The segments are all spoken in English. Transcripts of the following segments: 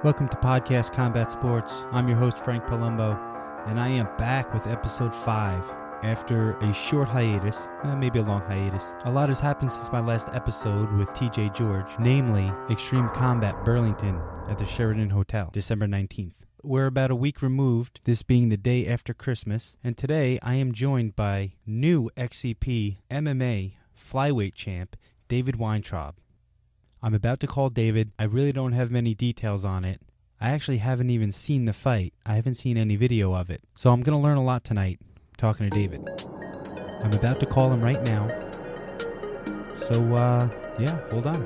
Welcome to Podcast Combat Sports. I'm your host, Frank Palumbo, and I am back with episode 5 after a short hiatus, maybe a long hiatus. A lot has happened since my last episode with TJ George, namely Xtreme Combat Burlington at the Sheraton Hotel, December 19th. We're about a week removed, this being the day after Christmas, and today I am joined by new XCP MMA Flyweight Champ, David Weintraub. I'm about to call David. I really don't have many details on it. I actually haven't even seen the fight. I haven't seen any video of it. So I'm going to learn a lot tonight talking to David. I'm about to call him right now. So, yeah, hold on.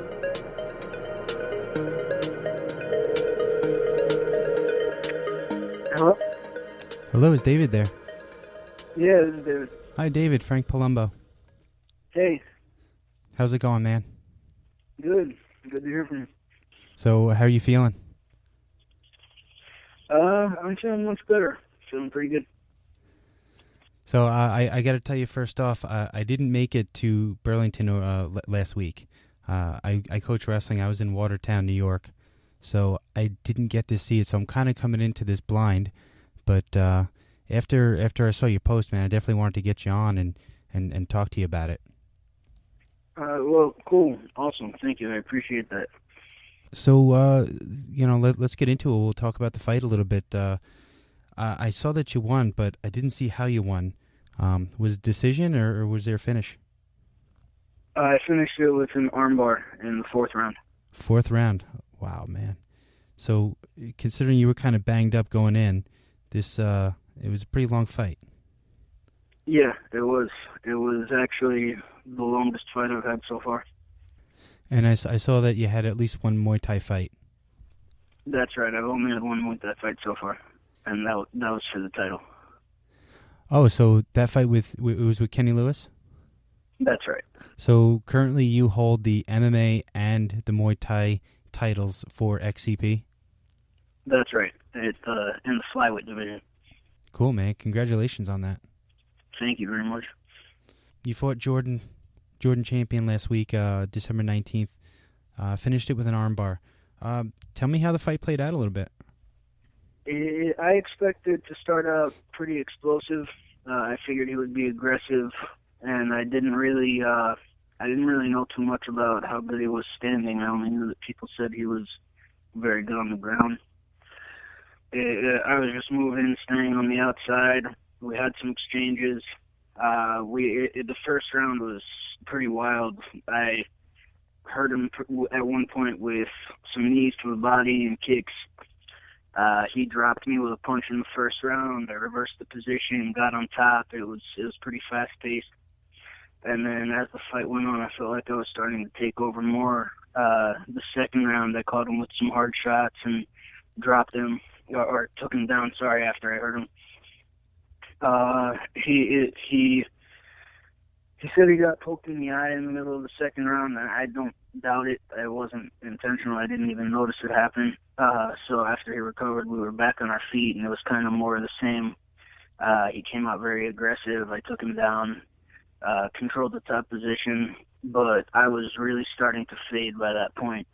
Hello? Hello, is David there? Yeah, this is David. Hi, David. Frank Palumbo. Hey. How's it going, man? Good. Good to hear from you. So, how are you feeling? I'm feeling much better. Feeling pretty good. So, I got to tell you first off, I didn't make it to Burlington last week. I coach wrestling. I was in Watertown, New York. So, I didn't get to see it. So, I'm kind of coming into this blind. But after I saw your post, man, I definitely wanted to get you on and talk to you about it. Well, cool. Awesome. Thank you. I appreciate that. So, let's get into it. We'll talk about the fight a little bit. I saw that you won, but I didn't see how you won. Was it decision or was there a finish? I finished it with an armbar in the 4th round. 4th round. Wow, man. So, considering you were kind of banged up going in, it was a pretty long fight. Yeah, it was. It was actually the longest fight I've had so far. And I saw that you had at least one Muay Thai fight. That's right. I've only had one Muay Thai fight so far, and that was for the title. Oh, so that fight was with Kenny Lewis? That's right. So currently you hold the MMA and the Muay Thai titles for XCP? That's right. It's in the flyweight division. Cool, man. Congratulations on that. Thank you very much. You fought Jordan Champion last week, December 19th. Finished it with an armbar. Tell me how the fight played out a little bit. I expected to start out pretty explosive. I figured he would be aggressive, and I didn't really know too much about how good he was standing. I only knew that people said he was very good on the ground. I was just moving, staying on the outside. We had some exchanges. The first round was pretty wild. I hurt him at one point with some knees to the body and kicks. He dropped me with a punch in the first round. I reversed the position, got on top. It was pretty fast paced. And then as the fight went on, I felt like I was starting to take over more. The second round, I caught him with some hard shots and dropped him, or took him down, after I hurt him. He said he got poked in the eye in the middle of the second round, and I don't doubt it. It wasn't intentional. I didn't even notice it happen. So after he recovered, we were back on our feet, and it was kind of more of the same. He came out very aggressive. I took him down, controlled the top position, but I was really starting to fade by that point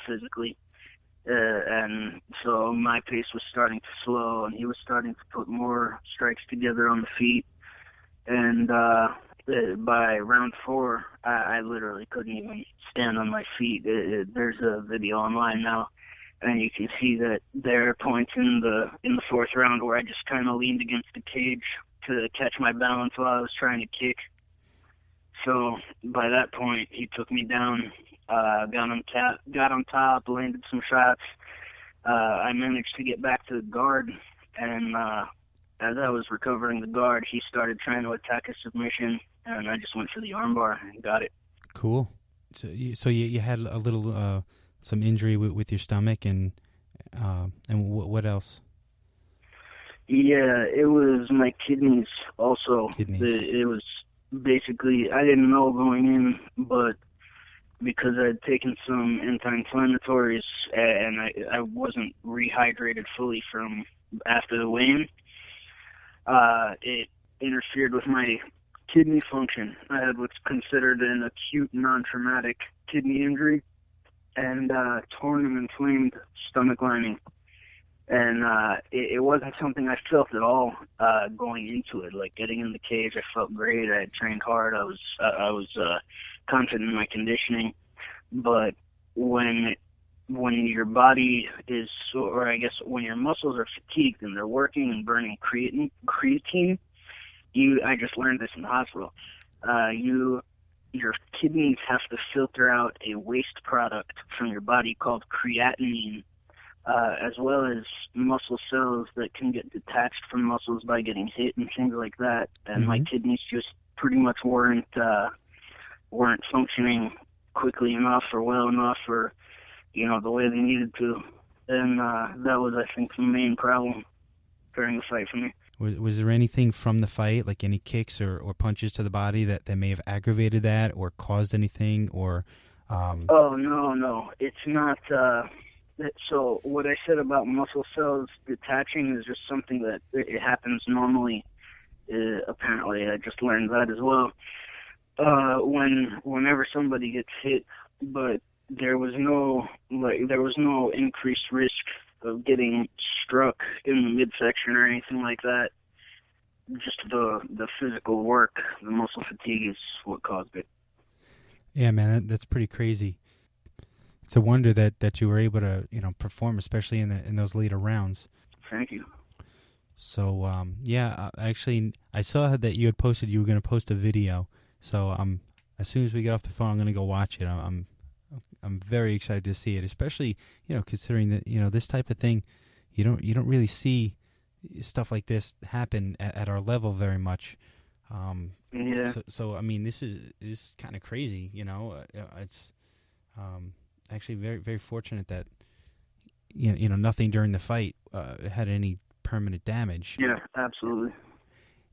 physically. And so my pace was starting to slow, and he was starting to put more strikes together on the feet. And by round 4, I literally couldn't even stand on my feet. There's a video online now, and you can see that there are points in the 4th round where I just kind of leaned against the cage to catch my balance while I was trying to kick. So by that point, he took me down. Got on top, landed some shots. I managed to get back to the guard, and as I was recovering the guard, he started trying to attack a submission, and I just went for the armbar and got it. Cool. So you had a little some injury with your stomach, and what else? Yeah, it was my kidneys also. It was basically, I didn't know going in, but because I had taken some anti-inflammatories and I wasn't rehydrated fully from after the weigh-in, it interfered with my kidney function. I had what's considered an acute non-traumatic kidney injury, and torn and inflamed stomach lining. And it wasn't something I felt at all going into it. Like getting in the cage, I felt great. I had trained hard. I was confident in my conditioning. But when your body is, or I guess when your muscles are fatigued and they're working and burning creatine, I just learned this in the hospital. Your kidneys have to filter out a waste product from your body called creatinine, as well as muscle cells that can get detached from muscles by getting hit and things like that. And my kidneys just pretty much weren't functioning quickly enough or well enough or, the way they needed to. And that was, I think, the main problem during the fight for me. Was there anything from the fight, like any kicks or punches to the body that may have aggravated that or caused anything? Or Oh, no. It's not... So what I said about muscle cells detaching is just something that it happens normally. Apparently, I just learned that as well. Whenever somebody gets hit, but there was no increased risk of getting struck in the midsection or anything like that. Just the physical work, the muscle fatigue is what caused it. Yeah, man, that's pretty crazy. It's a wonder that you were able to perform, especially in those later rounds. Thank you. So actually, I saw that you had posted you were going to post a video. So as soon as we get off the phone, I'm going to go watch it. I'm very excited to see it, especially considering that this type of thing, you don't really see stuff like this happen at our level very much. Yeah. So I mean, this is kind of crazy. It's actually very, very fortunate that nothing during the fight had any permanent damage. Yeah, absolutely.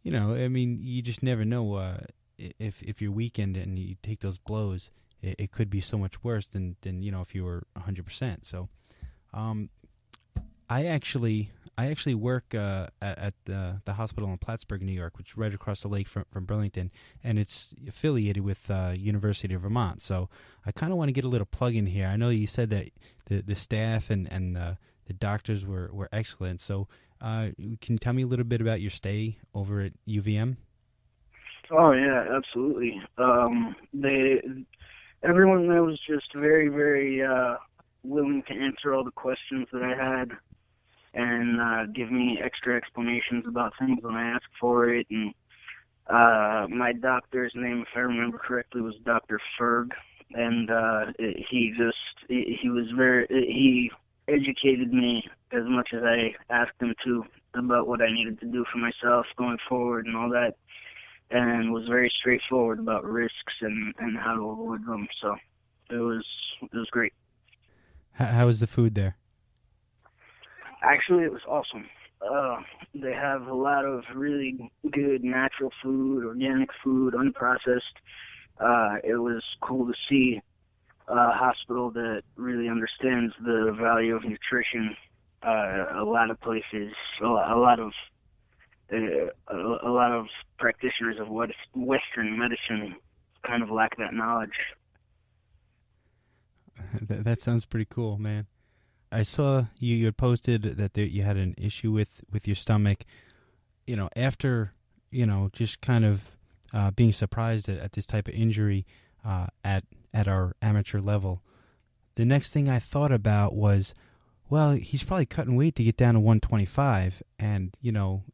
I mean, you just never know if you're weakened and you take those blows, it could be so much worse than if you were 100%. So, I actually work at the hospital in Plattsburgh, New York, which is right across the lake from Burlington, and it's affiliated with University of Vermont. So I kind of want to get a little plug in here. I know you said that the staff and the doctors were excellent. So can you tell me a little bit about your stay over at UVM? Oh yeah, absolutely. Everyone there was just very, very willing to answer all the questions that I had and give me extra explanations about things when I asked for it. And my doctor's name, if I remember correctly, was Dr. Ferg, and he educated me as much as I asked him to about what I needed to do for myself going forward and all that, and was very straightforward about risks and how to avoid them. So it was great. How was the food there? Actually, it was awesome. They have a lot of really good natural food, organic food, unprocessed. It was cool to see a hospital that really understands the value of nutrition. A lot of places, a lot of practitioners of Western medicine kind of lack that knowledge. That sounds pretty cool, man. I saw you had posted that you had an issue with your stomach. After just kind of being surprised at this type of injury at our amateur level, the next thing I thought about was, well, he's probably cutting weight to get down to 125, and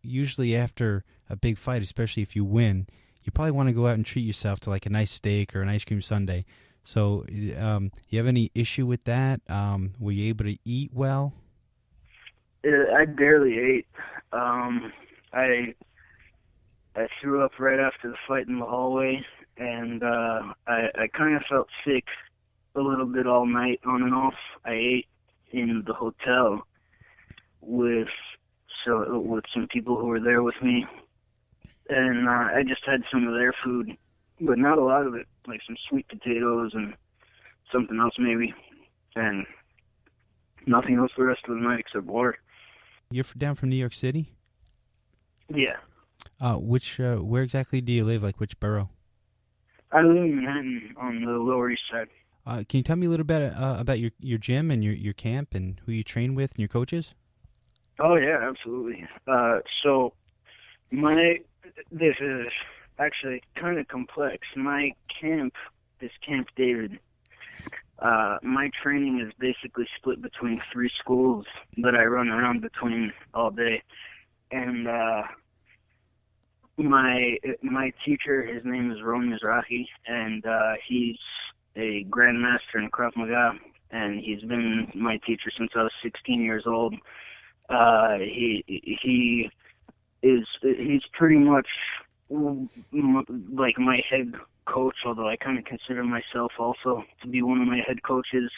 usually after a big fight, especially if you win, you probably want to go out and treat yourself to like a nice steak or an ice cream sundae. So, you have any issue with that? Were you able to eat well? I barely ate. I threw up right after the fight in the hallway, and I kind of felt sick a little bit all night, on and off. I ate in the hotel with some people who were there with me, and I just had some of their food, but not a lot of it, like some sweet potatoes and something else maybe, and nothing else the rest of the night except water. You're down from New York City? Yeah. Where exactly do you live? Like which borough? I live in Manhattan on the Lower East Side. Can you tell me a little bit about your gym and your camp and who you train with and your coaches? Oh yeah, absolutely. So this is actually kind of complex. My camp, this Camp David, my training is basically split between 3 schools that I run around between all day. And my teacher, his name is Ron Mizrahi, and he's a grandmaster in Krav Maga, and he's been my teacher since I was 16 years old. He's pretty much like my head coach, although I kind of consider myself also to be one of my head coaches.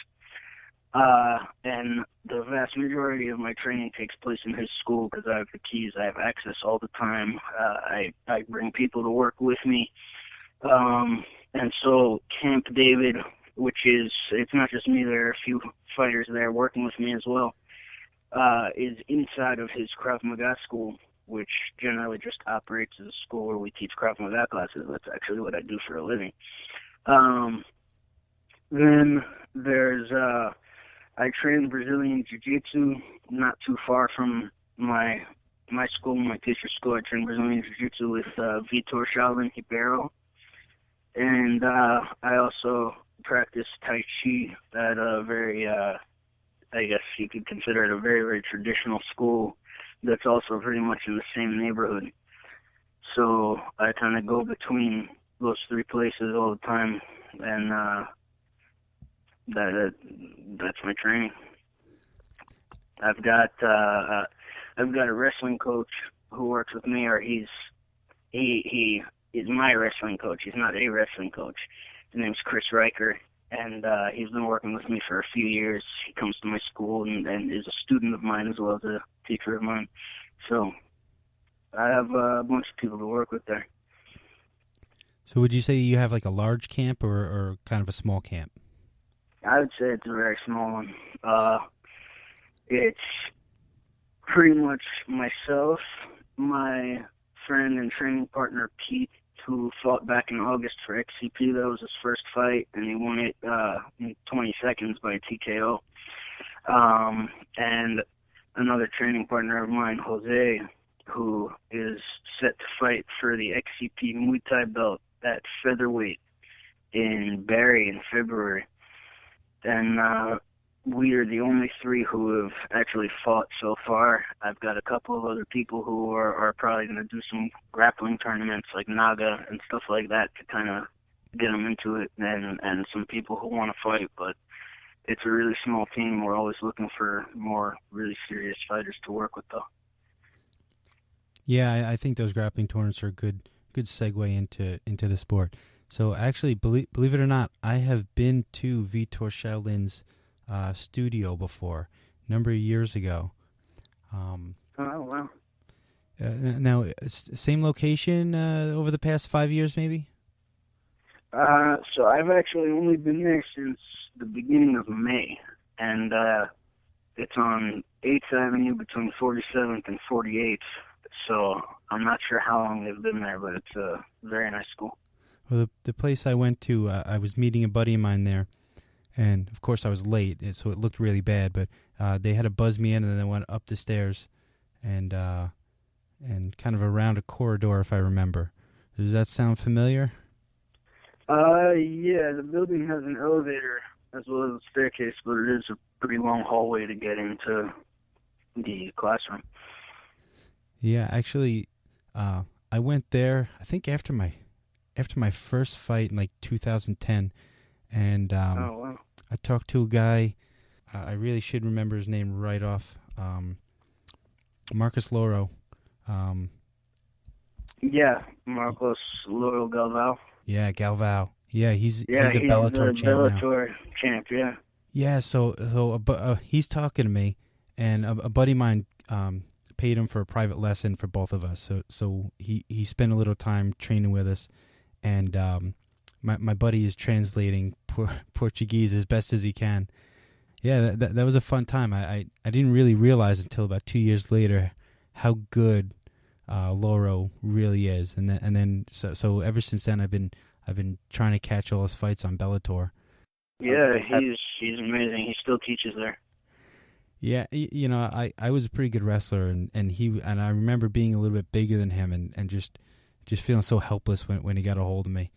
And the vast majority of my training takes place in his school because I have the keys. I have access all the time. I bring people to work with me. And so Camp David, it's not just me, there are a few fighters there working with me as well, is inside of his Krav Maga school, which generally just operates as a school where we teach Krav Maga classes. That's actually what I do for a living. Then there's, I train Brazilian Jiu-Jitsu not too far from my school, my teacher's school. I train Brazilian Jiu-Jitsu with Vitor Shaolin Ribeiro. And I also practice Tai Chi at a very, I guess you could consider it a very, very traditional school that's also very much in the same neighborhood. So I kind of go between those 3 places all the time, and that's my training. I've got a wrestling coach who works with me, or he is my wrestling coach. He's not a wrestling coach. His name's Chris Riker, and he's been working with me for a few years. He comes to my school and is a student of mine as well as a teacher of mine. So I have a bunch of people to work with there. So would you say you have like a large camp or kind of a small camp? I would say it's a very small one. It's pretty much myself, my friend and training partner Pete, who fought back in August for XCP. That was his first fight, and he won it in 20 seconds by TKO. And another training partner of mine, Jose, who is set to fight for the XCP Muay Thai belt at featherweight in Barrie in February. And we are the only 3 who have actually fought so far. I've got a couple of other people who are probably going to do some grappling tournaments like Naga and stuff like that to kind of get them into it, and some people who want to fight. But it's a really small team. We're always looking for more really serious fighters to work with, though. Yeah, I think those grappling tournaments are a good segue into the sport. So actually, believe it or not, I have been to Vitor Shaolin's studio before, a number of years ago. Oh, wow. Now, same location over the past 5 years, maybe? So I've actually only been there since the beginning of May, and it's on 8th Avenue between 47th and 48th. So I'm not sure how long they've been there, but it's a very nice school. Well, the place I went to, I was meeting a buddy of mine there, and of course I was late, so it looked really bad. But they had to buzz me in, and then I went up the stairs, and kind of around a corridor, if I remember. Does that sound familiar? Yeah, the building has an elevator as well as a staircase, but it is a pretty long hallway to get into the classroom. Yeah, actually, I went there, I think after my first fight in like 2010, and oh, wow. I talked to a guy, I really should remember his name right off, Marcus Loro. Yeah, Marcos Loro Galvao. Yeah, Galvao. Yeah, he's a Bellator champ now. Bellator champ, yeah. Yeah, so he's talking to me, and a buddy of mine paid him for a private lesson for both of us. So he spent a little time training with us, and my buddy is translating Portuguese as best as he can. Yeah, that was a fun time. I didn't really realize until about 2 years later how good Loro really is, and then so ever since then I've been trying to catch all his fights on Bellator. Yeah, he's amazing. He still teaches there. Yeah, I was a pretty good wrestler, and I remember being a little bit bigger than him, and just feeling so helpless when he got a hold of me.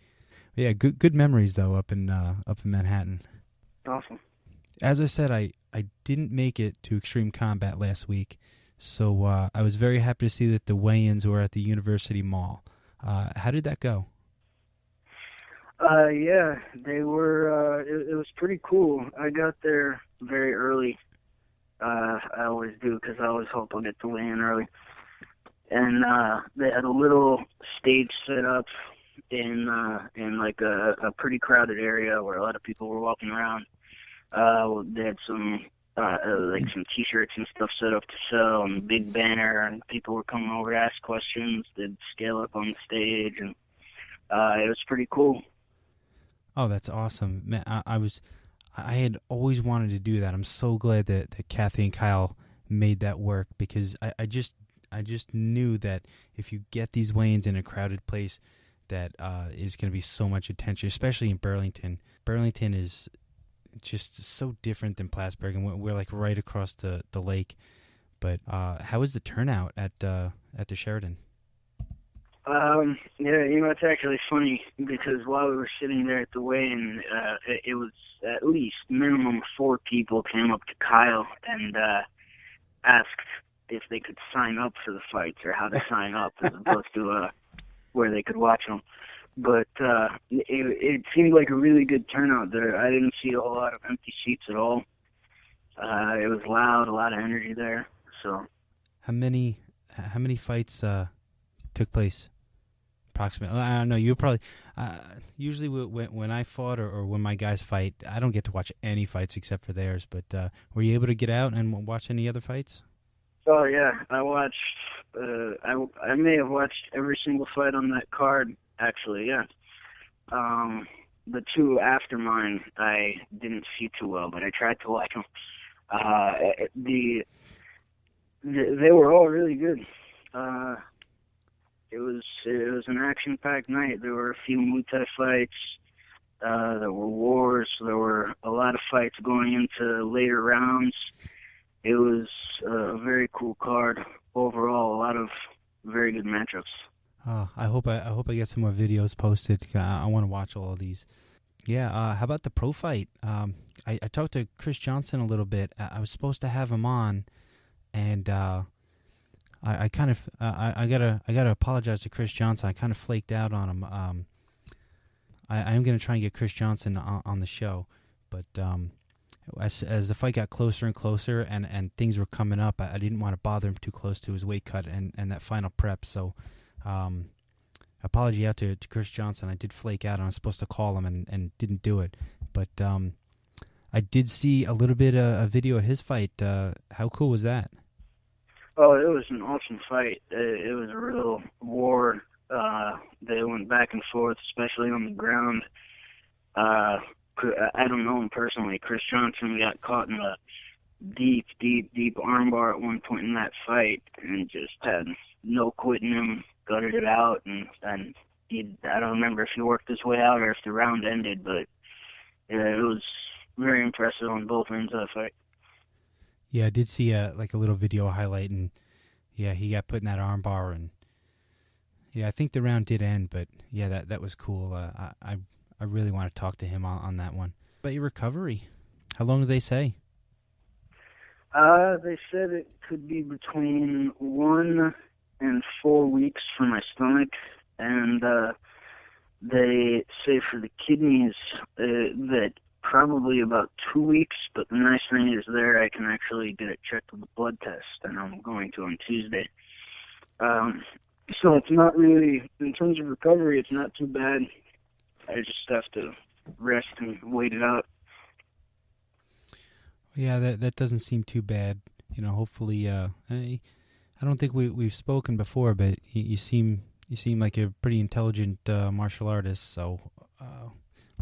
But yeah, good memories though up in Manhattan. Awesome. As I said, I didn't make it to Xtreme Combat last week, so I was very happy to see that the weigh-ins were at the University Mall. How did that go? Yeah, they were. It was pretty cool. I got there very early. I always do because I always hope I'll get to weigh in early. And they had a little stage set up in like a pretty crowded area where a lot of people were walking around. They had some like some T-shirts and stuff set up to sell, and a big banner, and people were coming over to ask questions. They'd scale up on the stage, and it was pretty cool. Oh, that's awesome, man! I had always wanted to do that. I'm so glad that Kathy and Kyle made that work, because I just knew that if you get these weigh-ins in a crowded place, that is going to be so much attention, especially in Burlington. Burlington is just so different than Plattsburgh, and we're like right across the lake. But how was the turnout at the Sheraton? Yeah, it's actually funny because while we were sitting there at the weigh-in, it was at least minimum 4 people came up to Kyle and asked if they could sign up for the fights or how to sign up as opposed to where they could watch them. But it seemed like a really good turnout there. I didn't see a whole lot of empty seats at all. It was loud, a lot of energy there. So, how many fights took place? Approximately, I don't know. You probably usually when I fought or when my guys fight, I don't get to watch any fights except for theirs. But were you able to get out and watch any other fights? Oh yeah, I watched. I may have watched every single fight on that card. Actually, yeah. The 2 after mine, I didn't see too well, but I tried to watch them. They were all really good. It was an action-packed night. There were a few Muay Thai fights. There were wars. There were a lot of fights going into later rounds. It was a very cool card overall. A lot of very good matchups. Oh, I hope I get some more videos posted. I want to watch all of these. Yeah. How about the pro fight? I talked to Chris Johnson a little bit. I was supposed to have him on, and I kind of I gotta apologize to Chris Johnson. I kind of flaked out on him. I am gonna try and get Chris Johnson on the show, but as the fight got closer and closer and things were coming up, I didn't want to bother him too close to his weight cut and that final prep. So, apology out to Chris Johnson. I did flake out. I was supposed to call him and didn't do it, but I did see a little bit of a video of his fight. How cool was that? Oh, it was an awesome fight. It was a real war. They went back and forth, especially on the ground. I don't know him personally. Chris Johnson got caught in a deep armbar at one point in that fight and just had no quitting him, gutted it out, and I don't remember if he worked his way out or if the round ended, but it was very impressive on both ends of the fight. Yeah, I did see a little video highlight, and yeah, he got put in that armbar, and yeah, I think the round did end, but yeah, that was cool. I really want to talk to him on that one. About your recovery, how long do they say? They said it could be between 1 and 4 weeks for my stomach, and they say for the kidneys that probably about 2 weeks, but the nice thing is there I can actually get it checked with a blood test, and I'm going to on Tuesday. So it's not really, in terms of recovery, it's not too bad. I just have to rest and wait it out. Yeah, that doesn't seem too bad. Hopefully, I don't think we've spoken before, but you seem like a pretty intelligent martial artist, so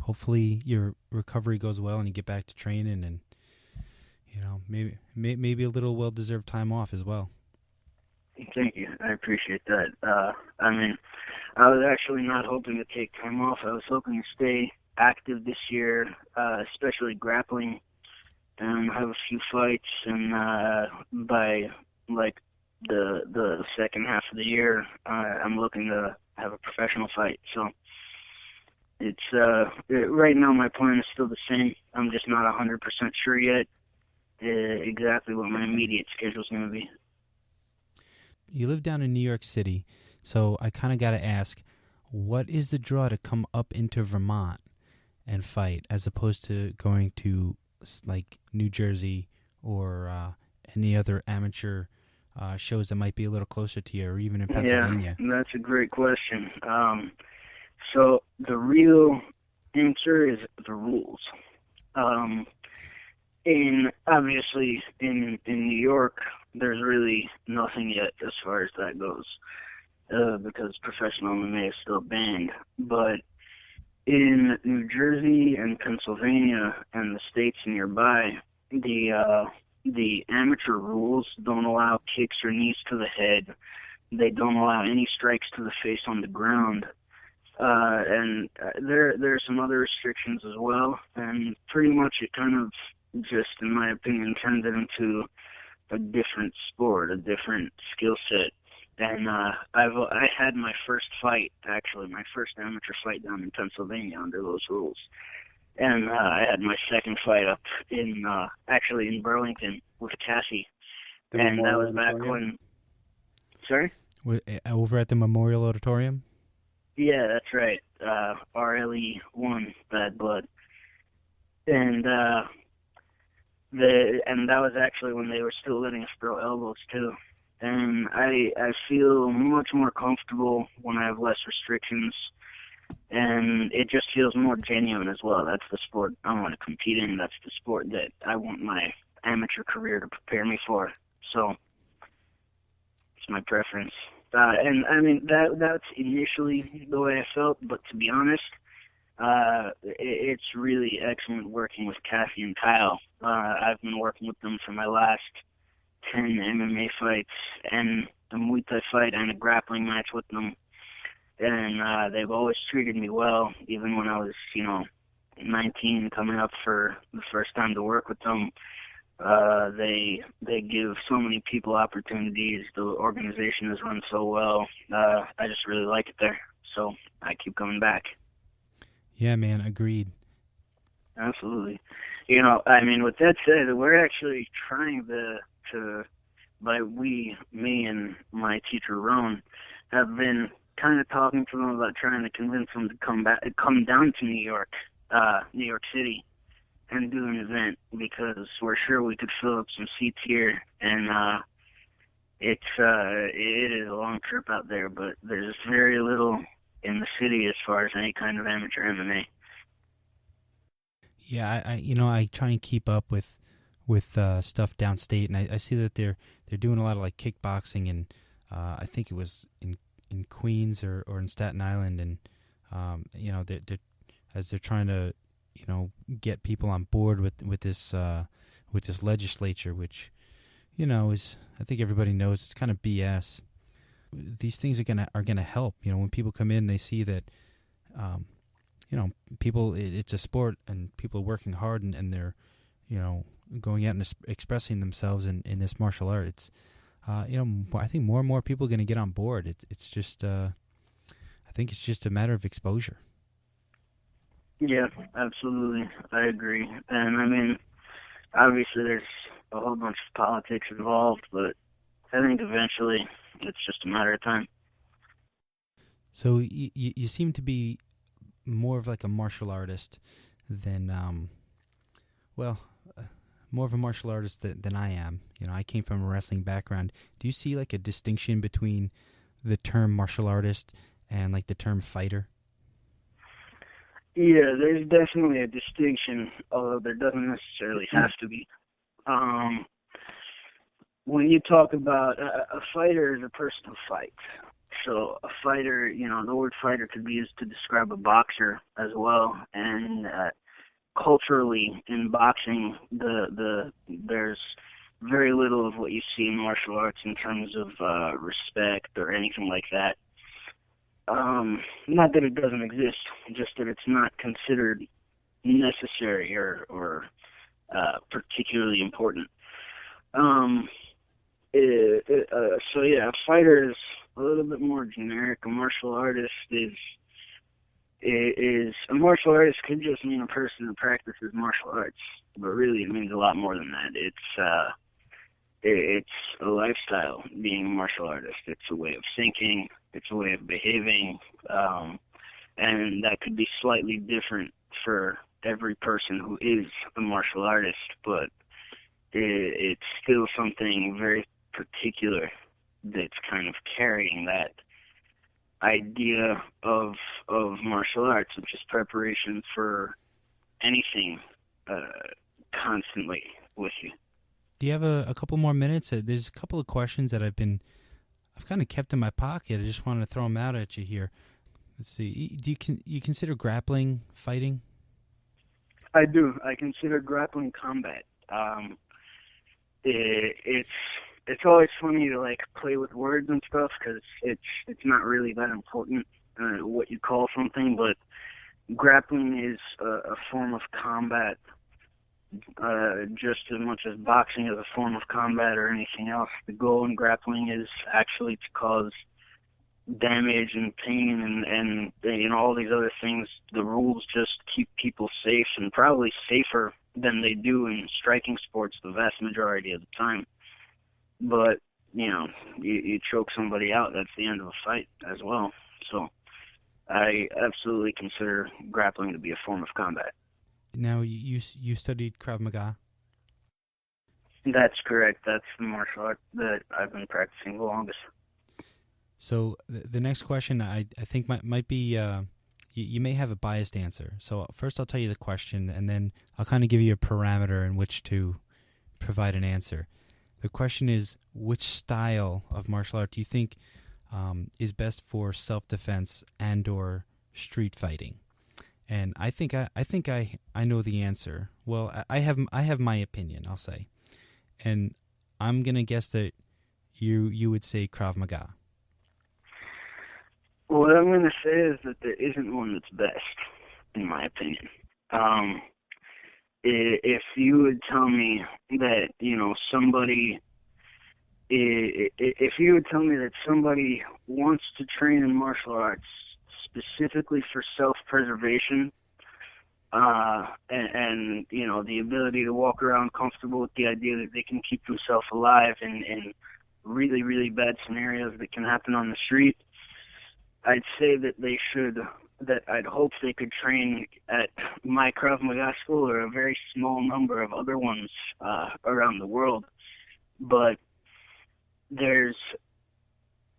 hopefully your recovery goes well and you get back to training, and maybe a little well-deserved time off as well. Thank you. I appreciate that. I was actually not hoping to take time off. I was hoping to stay active this year, especially grappling. And I have a few fights, and by like the second half of the year, I'm looking to have a professional fight. So it's right now my plan is still the same. I'm just not 100% sure yet exactly what my immediate schedule is going to be. You live down in New York City, so I kind of got to ask, what is the draw to come up into Vermont and fight, as opposed to going to like New Jersey or any other amateur shows that might be a little closer to you, or even in Pennsylvania? Yeah, that's a great question. So the real answer is the rules. Obviously in New York, there's really nothing yet as far as that goes, because professional MMA is still banned. But in New Jersey and Pennsylvania and the states nearby, the amateur rules don't allow kicks or knees to the head. They don't allow any strikes to the face on the ground. And there are some other restrictions as well. And pretty much it kind of just, in my opinion, turned it into a different sport, a different skill set. And I had my first fight, actually, my first amateur fight down in Pennsylvania under those rules. And I had my second fight up in Burlington with Cassie. And that was back when... Sorry? Over at the Memorial Auditorium? Yeah, that's right. RLE1, Bad Blood. And that was actually when they were still letting us throw elbows, too. And I feel much more comfortable when I have less restrictions, and it just feels more genuine as well. That's the sport I want to compete in. That's the sport that I want my amateur career to prepare me for. So it's my preference. And I mean, that's initially the way I felt, but to be honest, it's really excellent working with Cassie and Kyle. I've been working with them for my last 10 MMA fights and a Muay Thai fight and a grappling match with them. And they've always treated me well, even when I was, 19, coming up for the first time to work with them. They give so many people opportunities. The organization is run so well. I just really like it there, so I keep coming back. Yeah, man, agreed. Absolutely. With that said, we're actually trying to me and my teacher Ron have been kind of talking to them about trying to convince them to come down to New York City, and do an event, because we're sure we could fill up some seats here, and it is a long trip out there, but there's very little in the city as far as any kind of amateur MMA. Yeah, I try and keep up with stuff downstate, and I see that they're doing a lot of like kickboxing, and I think it was in Queens or in Staten Island, and they're trying to get people on board with this legislature, which is, I think everybody knows, it's kind of BS. These things are gonna help. When people come in, they see that people, it's a sport, and people are working hard, and they're going out and expressing themselves in this martial art. It's I think more and more people are going to get on board. It's just I think it's just a matter of exposure. Yeah, absolutely. I agree. And obviously there's a whole bunch of politics involved, but I think eventually it's just a matter of time. So you seem to be more of like a martial artist than, more of a martial artist than I am. I came from a wrestling background. Do you see like a distinction between the term martial artist and like the term fighter? Yeah, there's definitely a distinction, although there doesn't necessarily have to be. When you talk about a fighter is a person who fights. So a fighter, the word fighter could be used to describe a boxer as well. And culturally in boxing, there's very little of what you see in martial arts in terms of respect or anything like that. Not that it doesn't exist, just that it's not considered necessary or particularly important. So yeah, a fighter is a little bit more generic. A martial artist is a martial artist could just mean a person who practices martial arts, but really it means a lot more than that. It's a lifestyle being a martial artist. It's a way of thinking. It's a way of behaving, and that could be slightly different for every person who is a martial artist, but it's still something very particular that's kind of carrying that idea of martial arts, which is preparation for anything constantly with you. Do you have a couple more minutes? There's a couple of questions that I've kind of kept in my pocket. I just wanted to throw them out at you here. Let's see. Do you consider grappling fighting? I do. I consider grappling combat. It's always funny to like play with words and stuff because it's not really that important what you call something, but grappling is a form of combat just as much as boxing is a form of combat or anything else. The goal in grappling is actually to cause damage and pain and all these other things. The rules just keep people safe, and probably safer than they do in striking sports the vast majority of the time. But, you choke somebody out, that's the end of a fight as well. So I absolutely consider grappling to be a form of combat. Now, you studied Krav Maga? That's correct. That's the martial art that I've been practicing the longest. So the next question I think might be, you may have a biased answer. So first I'll tell you the question, and then I'll kind of give you a parameter in which to provide an answer. The question is, which style of martial art do you think is best for self-defense and or street fighting? And I think I know the answer. Well, I have my opinion, I'll say. And I'm going to guess that you would say Krav Maga. Well, what I'm going to say is that there isn't one that's best, in my opinion. If you would tell me that, somebody, if you would tell me that somebody wants to train in martial arts specifically for self-preservation, and the ability to walk around comfortable with the idea that they can keep themselves alive in really, really bad scenarios that can happen on the street, I'd say that I'd hope they could train at my Krav Maga school or a very small number of other ones around the world. But there's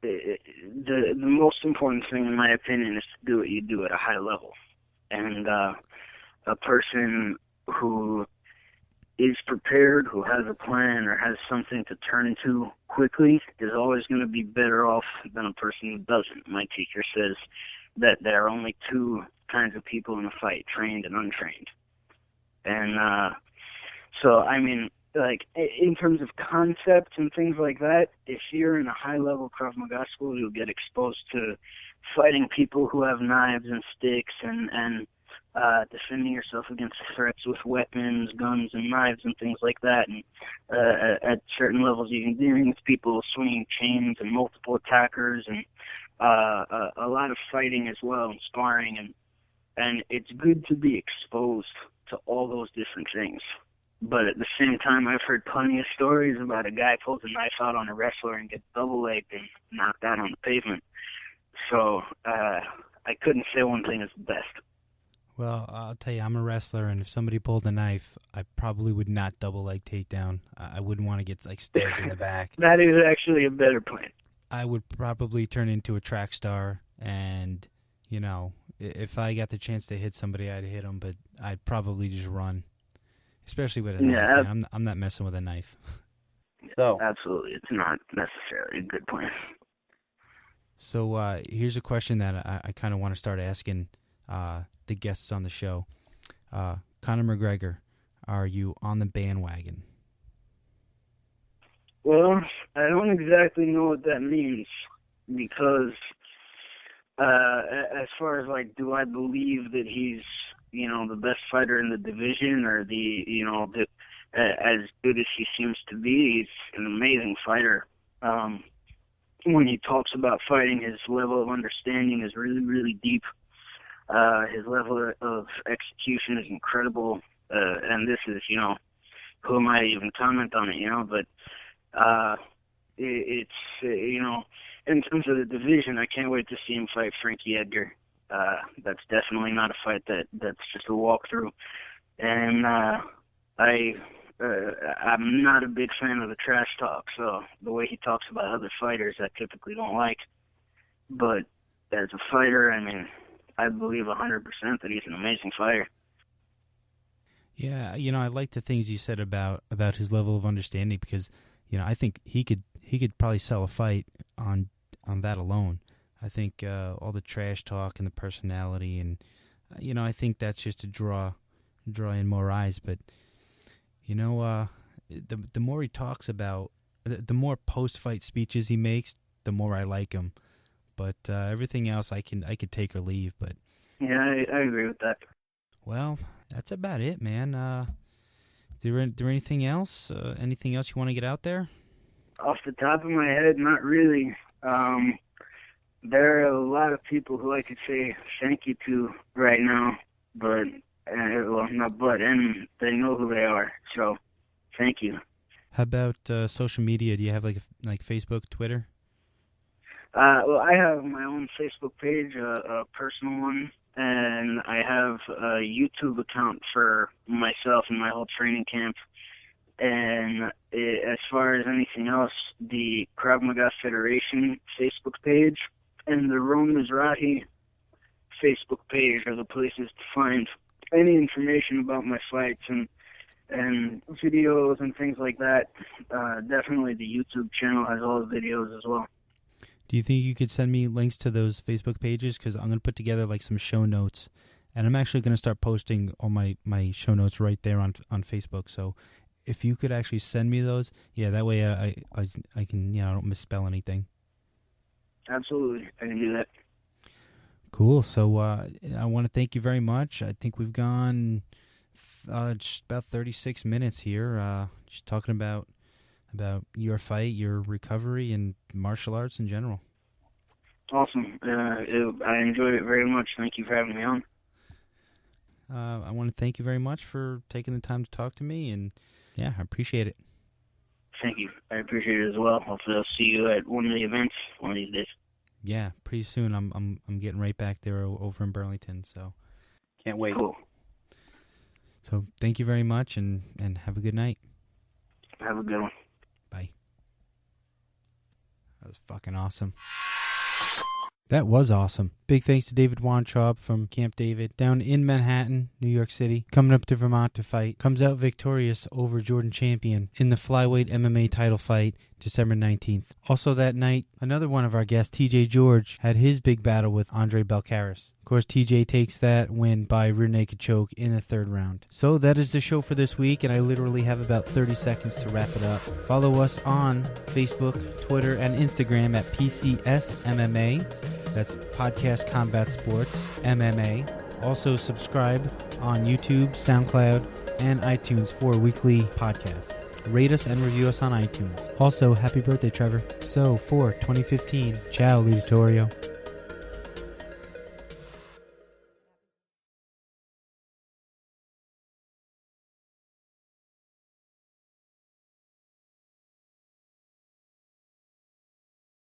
the most important thing, in my opinion, is to do what you do at a high level. And a person who is prepared, who has a plan or has something to turn to quickly is always going to be better off than a person who doesn't. My teacher says that there are only two kinds of people in a fight, trained and untrained. And so, I mean, like, in terms of concepts and things like that, if you're in a high-level Krav Maga school, you'll get exposed to fighting people who have knives and sticks and defending yourself against threats with weapons, guns, and knives and things like that. And at certain levels, you can deal with people swinging chains and multiple attackers and a lot of fighting as well and sparring. And it's good to be exposed to all those different things. But at the same time, I've heard plenty of stories about a guy pulls a knife out on a wrestler and gets double-legged and knocked out on the pavement. So I couldn't say one thing is the best. Well, I'll tell you, I'm a wrestler, and if somebody pulled a knife, I probably would not double-leg takedown. I wouldn't want to get stabbed in the back. That is actually a better plan. I would probably turn into a track star, and, if I got the chance to hit somebody, I'd hit them, but I'd probably just run, especially with a knife. I'm not messing with a knife. So absolutely, it's not necessarily a good plan. So here's a question that I kind of want to start asking the guests on the show. Conor McGregor, are you on the bandwagon? Well, I don't exactly know what that means because As far as, like, do I believe that he's, the best fighter in the division, or as good as he seems to be, he's an amazing fighter. When he talks about fighting, his level of understanding is really, really deep. His level of execution is incredible. And this is, who am I to even comment on it, but it's, in terms of the division, I can't wait to see him fight Frankie Edgar. That's definitely not a fight that's just a walkthrough. And I'm not a big fan of the trash talk, so the way he talks about other fighters I typically don't like. But as a fighter, I believe 100% that he's an amazing fighter. Yeah, I like the things you said about his level of understanding, because, I think he could probably sell a fight on that alone. I think all the trash talk and the personality, and I think that's just to draw in more eyes. But the more he talks about, the more post-fight speeches he makes, the more I like him. But everything else I could take or leave. But yeah, I agree with that. Well, that's about it, man. There anything else? Anything else you want to get out there? Off the top of my head, not really. There are a lot of people who I could say thank you to right now, but and they know who they are. So, thank you. How about social media? Do you have like Facebook, Twitter? Well, I have my own Facebook page, a personal one, and I have a YouTube account for myself and my whole training camp. And as far as anything else, the Krav Maga Federation Facebook page and the Ron Mizrahi Facebook page are the places to find any information about my fights and videos and things like that. Definitely the YouTube channel has all the videos as well. Do you think you could send me links to those Facebook pages? Because I'm going to put together like some show notes, and I'm actually going to start posting all my show notes right there on Facebook. So if you could actually send me those, yeah, that way I can, I don't misspell anything. Absolutely, I can do that. Cool. So I want to thank you very much. I think we've gone just about 36 minutes here, just talking about your fight, your recovery, and martial arts in general. Awesome. I enjoyed it very much. Thank you for having me on. I want to thank you very much for taking the time to talk to me, and yeah, I appreciate it. Thank you. I appreciate it as well. Hopefully I'll see you at one of the events one of these days. Yeah, pretty soon. I'm getting right back there over in Burlington, so can't wait. Cool. So thank you very much, and have a good night. Have a good one. Bye. That was fucking awesome. That was awesome. Big thanks to David Weintraub from Camp David down in Manhattan, New York City, coming up to Vermont to fight. Comes out victorious over Jordan Champion in the Flyweight MMA title fight December 19th. Also that night, another one of our guests, TJ George, had his big battle with Andre Belcaris. Of course, TJ takes that win by rear naked choke in the third round. So that is the show for this week, and I literally have about 30 seconds to wrap it up. Follow us on Facebook, Twitter, and Instagram at PCSMMA. That's Podcast Combat Sports, MMA. Also subscribe on YouTube, SoundCloud, and iTunes for weekly podcasts. Rate us and review us on iTunes. Also, happy birthday, Trevor. So, for 2015, ciao, Lidatorio.